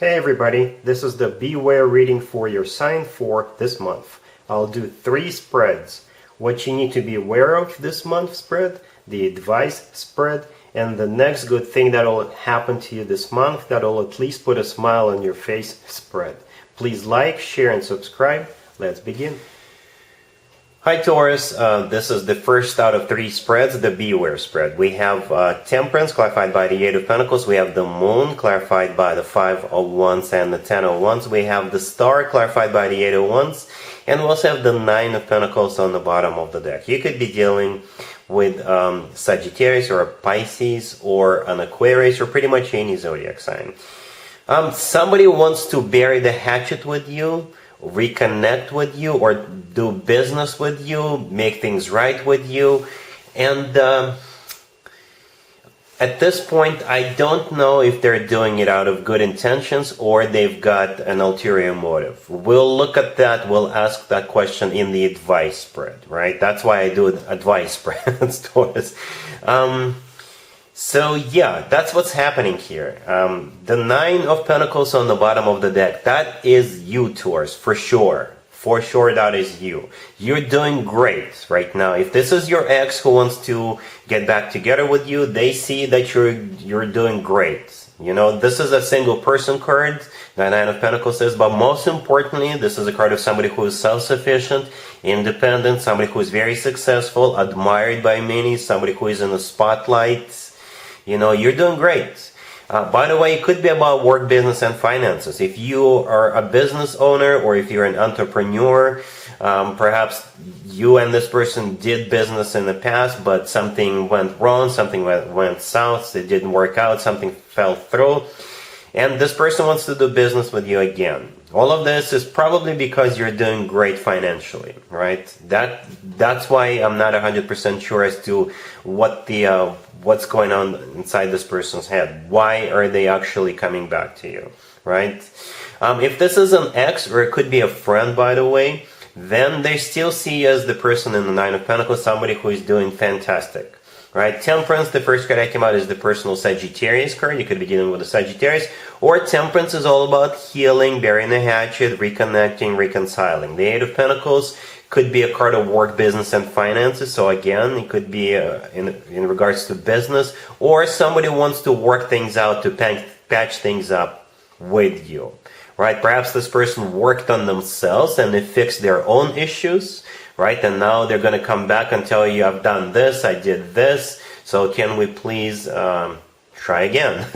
Hey everybody, this is the Beware reading for your sign for this month. I'll do 3 spreads. What you need to be aware of this month spread, the advice spread, and the next good thing that will happen to you this month that will at least put a smile on your face spread. Please like, share, and subscribe. Let's begin. Hi Taurus, this is the first out of 3 spreads, the Beware spread. We have Temperance, clarified by the 8 of Pentacles. We have the Moon, clarified by the 5 of Wands and the 10 of Wands. We have the Star, clarified by the 8 of Wands. And we also have the 9 of Pentacles on the bottom of the deck. You could be dealing with Sagittarius or a Pisces or an Aquarius or pretty much any zodiac sign. Somebody wants to bury the hatchet with you, reconnect with you, or do business with you, make things right with you. And at this point, I don't know if they're doing it out of good intentions or they've got an ulterior motive. We'll look at that, we'll ask that question in the advice spread, right? That's why I do advice spreads, Taurus. So yeah, that's what's happening here. The 9 of Pentacles on the bottom of the deck, that is you, Taurus, for sure. For sure, that is you. You're doing great right now. If this is your ex who wants to get back together with you, they see that you're doing great. You know, this is a single person card, the 9 of Pentacles says, but most importantly, this is a card of somebody who is self-sufficient, independent, somebody who is very successful, admired by many, somebody who is in the spotlight. You know, you're doing great. By the way, it could be about work, business, and finances. If you are a business owner or if you're an entrepreneur, perhaps you and this person did business in the past, but something went wrong, something went south, it didn't work out, something fell through, and this person wants to do business with you again. All of this is probably because you're doing great financially, right? That's why I'm not 100% sure as to what's going on inside this person's head. Why are they actually coming back to you, right? If this is an ex, or it could be a friend, by the way, then they still see you as the person in the 9 of Pentacles, somebody who is doing fantastic. Right, Temperance, the first card that came out is the personal Sagittarius card. You could be dealing with a Sagittarius. Or Temperance is all about healing, burying the hatchet, reconnecting, reconciling. The 8 of Pentacles could be a card of work, business, and finances. So again, it could be in regards to business. Or somebody wants to work things out, to patch things up with you. Right, perhaps this person worked on themselves and they fixed their own issues. Right, and now they're going to come back and tell you, I've done this, I did this, so can we please try again?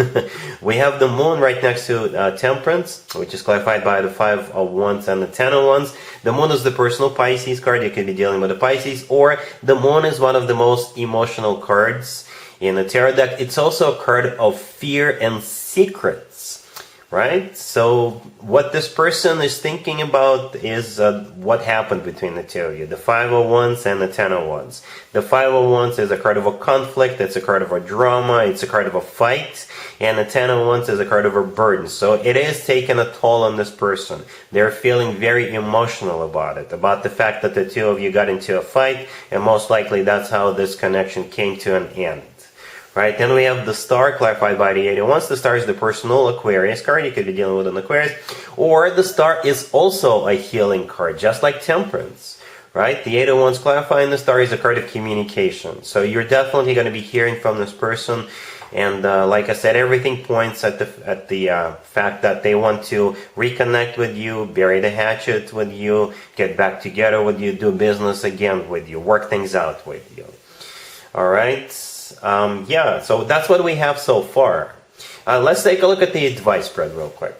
We have the Moon right next to Temperance, which is clarified by the 5 of Wands and the 10 of Wands. The Moon is the personal Pisces card. You could be dealing with a Pisces, or the Moon is one of the most emotional cards in the tarot deck. It's also a card of fear and secrets. Right? So what this person is thinking about is what happened between the two of you. The 5 of Wands and the 10 of Wands. The 5 of Wands is a card of a conflict. It's a card of a drama. It's a card of a fight. And the 10 of Wands is a card of a burden. So it is taking a toll on this person. They're feeling very emotional about it. About the fact that the two of you got into a fight. And most likely that's how this connection came to an end. Right, then we have the Star, clarified by the 8 of Wands. The Star is the personal Aquarius card. You could be dealing with an Aquarius. Or the Star is also a healing card, just like Temperance. Right, the 8 of Wands clarifying the Star is a card of communication. So you're definitely going to be hearing from this person. And like I said, everything points at the fact that they want to reconnect with you, bury the hatchet with you, get back together with you, do business again with you, work things out with you. All right. Yeah, so that's what we have so far. Let's take a look at the advice spread real quick.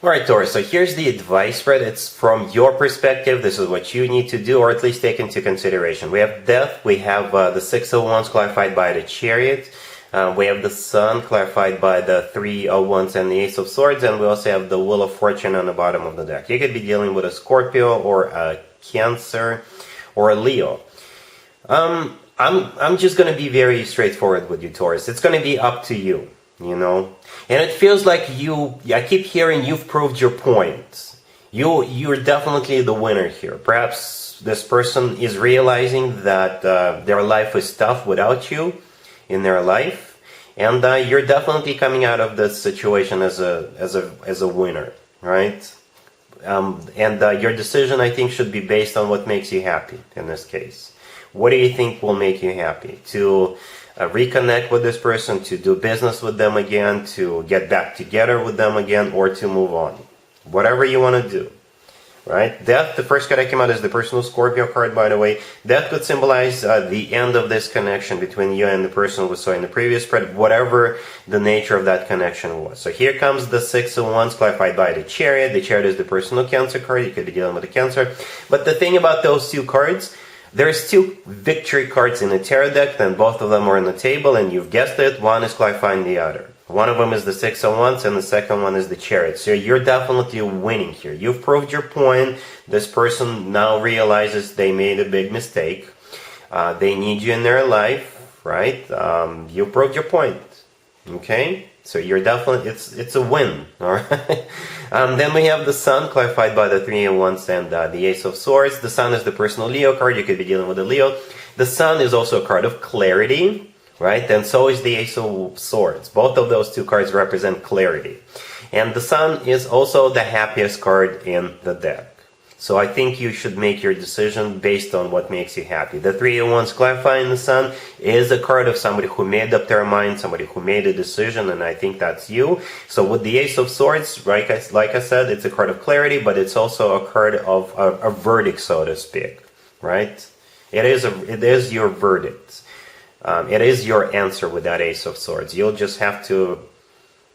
Alright, Taurus, so here's the advice spread. It's from your perspective. This is what you need to do, or at least take into consideration. We have Death. We have the 6 of Wands clarified by the Chariot. We have the Sun clarified by the 3 of Wands and the Ace of Swords. And we also have the Wheel of Fortune on the bottom of the deck. You could be dealing with a Scorpio or a Cancer or a Leo. I'm just going to be very straightforward with you, Taurus. It's going to be up to you, you know. And it feels like I keep hearing you've proved your point. You're definitely the winner here. Perhaps this person is realizing that their life is tough without you in their life. And you're definitely coming out of this situation as a winner, right? And your decision, I think, should be based on what makes you happy in this case. What do you think will make you happy? To reconnect with this person, to do business with them again, to get back together with them again, or to move on. Whatever you want to do. Right? Death, the first card that came out is the personal Scorpio card, by the way. Death could symbolize the end of this connection between you and the person we saw in the previous spread, whatever the nature of that connection was. So here comes the Six of Wands, clarified by the Chariot. The Chariot is the personal Cancer card. You could be dealing with a Cancer. But the thing about those two cards, there's two victory cards in the tarot deck, and both of them are on the table, and you've guessed it, one is clarifying the other. One of them is the Six of Wands, and the second one is the Chariot. So you're definitely winning here. You've proved your point. This person now realizes they made a big mistake. They need you in their life, right? You proved your point. Okay? So you're definitely, it's a win. All right? Then we have the Sun, clarified by the Three of Wands and the Ace of Swords. The Sun is the personal Leo card. You could be dealing with a Leo. The Sun is also a card of clarity. Right? And so is the Ace of Swords. Both of those two cards represent clarity. And the Sun is also the happiest card in the deck. So I think you should make your decision based on what makes you happy. The Three of Wands clarifying the Sun is a card of somebody who made up their mind, somebody who made a decision, and I think that's you. So with the Ace of Swords, like I said, it's a card of clarity, but it's also a card of a verdict, so to speak. Right? It is your verdict. It is your answer with that Ace of Swords. You'll just have to,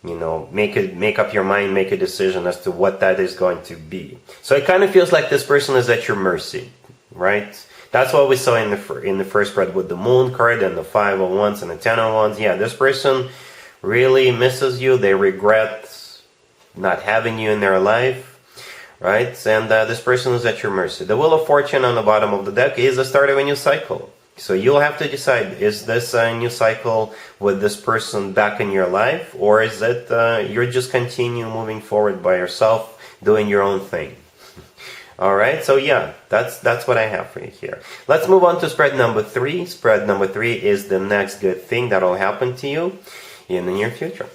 make up your mind, make a decision as to what that is going to be. So it kind of feels like this person is at your mercy, right? That's what we saw in the first spread with the Moon card and the Five of Wands and the Ten of Wands. Yeah, this person really misses you. They regret not having you in their life, right? And this person is at your mercy. The Wheel of Fortune on the bottom of the deck is the start of a new cycle. So you'll have to decide, is this a new cycle with this person back in your life, or is it you're just continue moving forward by yourself, doing your own thing? All right, so yeah, that's what I have for you here. Let's move on to spread number 3. Spread number 3 is the next good thing that will happen to you in the near future.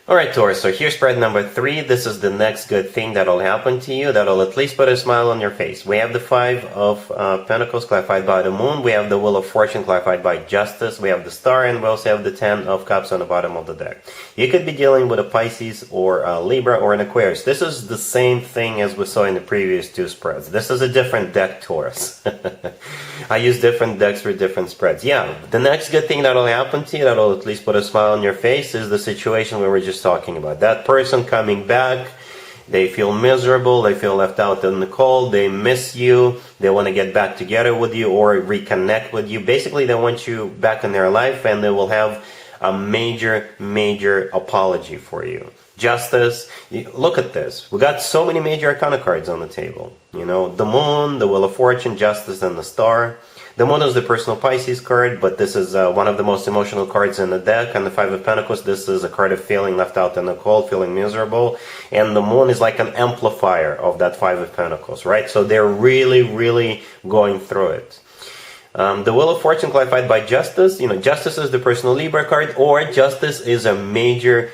Alright, Taurus, so here's spread number 3. This is the next good thing that'll happen to you, that'll at least put a smile on your face. We have the Five of Pentacles clarified by the Moon. We have the Wheel of Fortune clarified by Justice. We have the Star, and we also have the Ten of Cups on the bottom of the deck. You could be dealing with a Pisces or a Libra or an Aquarius. This is the same thing as we saw in the previous two spreads. This is a different deck, Taurus. I use different decks for different spreads. Yeah, the next good thing that'll happen to you, that'll at least put a smile on your face, is the situation we were just talking about. That person coming back, they feel miserable, they feel left out in the cold, they miss you, they want to get back together with you or reconnect with you. Basically, they want you back in their life, and they will have a major apology for you. Justice, look at this. We got so many major arcana cards on the table. The Moon, the Wheel of Fortune, Justice, and the Star. The Moon is the personal Pisces card, but this is one of the most emotional cards in the deck. And the Five of Pentacles, this is a card of feeling left out in the cold, feeling miserable. And the Moon is like an amplifier of that Five of Pentacles, right? So they're really going through it. The Wheel of Fortune clarified by Justice. Justice is the personal Libra card, or Justice is a major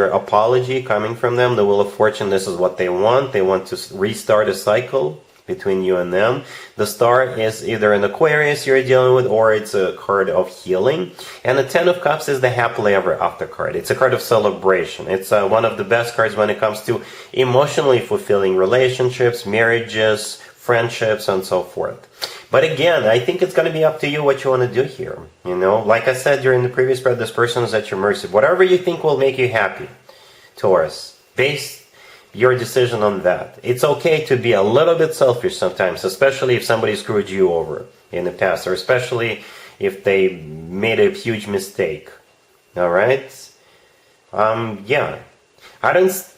apology coming from them. The Wheel of Fortune, this is what they want. They want to restart a cycle between you and them. The Star is either an Aquarius you're dealing with, or it's a card of healing. And the Ten of Cups is the happily ever after card. It's a card of celebration. It's one of the best cards when it comes to emotionally fulfilling relationships, marriages, friendships, and so forth. But again, I think it's going to be up to you what you want to do here. Like I said during the previous spread, this person is at your mercy. Whatever you think will make you happy, Taurus, base your decision on that. It's okay to be a little bit selfish sometimes, especially if somebody screwed you over in the past, or especially if they made a huge mistake. All right? Yeah.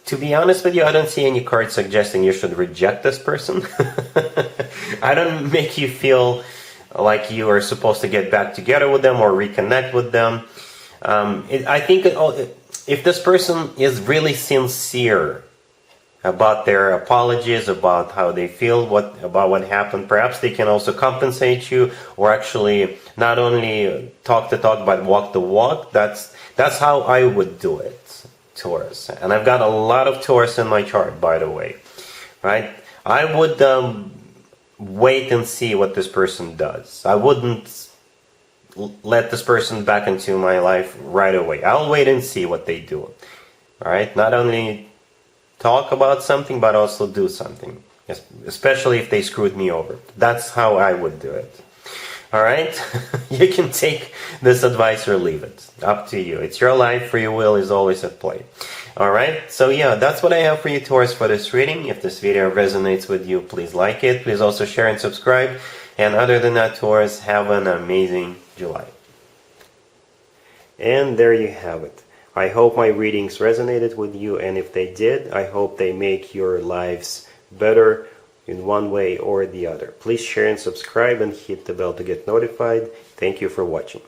To be honest with you, I don't see any cards suggesting you should reject this person. I don't make you feel like you are supposed to get back together with them or reconnect with them. I think if this person is really sincere about their apologies, about how they feel, about what happened. Perhaps they can also compensate you, or actually not only talk the talk but walk the walk. That's how I would do it, Taurus. And I've got a lot of Taurus in my chart, by the way, right? I would wait and see what this person does. I wouldn't let this person back into my life right away. I'll wait and see what they do. All right, not only talk about something, but also do something, especially if they screwed me over. That's how I would do it. All right, you can take this advice or leave it. Up to you. It's your life. Free will is always at play. All right, so yeah, that's what I have for you, Taurus, for this reading. If this video resonates with you, please like it. Please also share and subscribe. And other than that, Taurus, have an amazing July. And there you have it. I hope my readings resonated with you, and if they did, I hope they make your lives better in one way or the other. Please share and subscribe and hit the bell to get notified. Thank you for watching.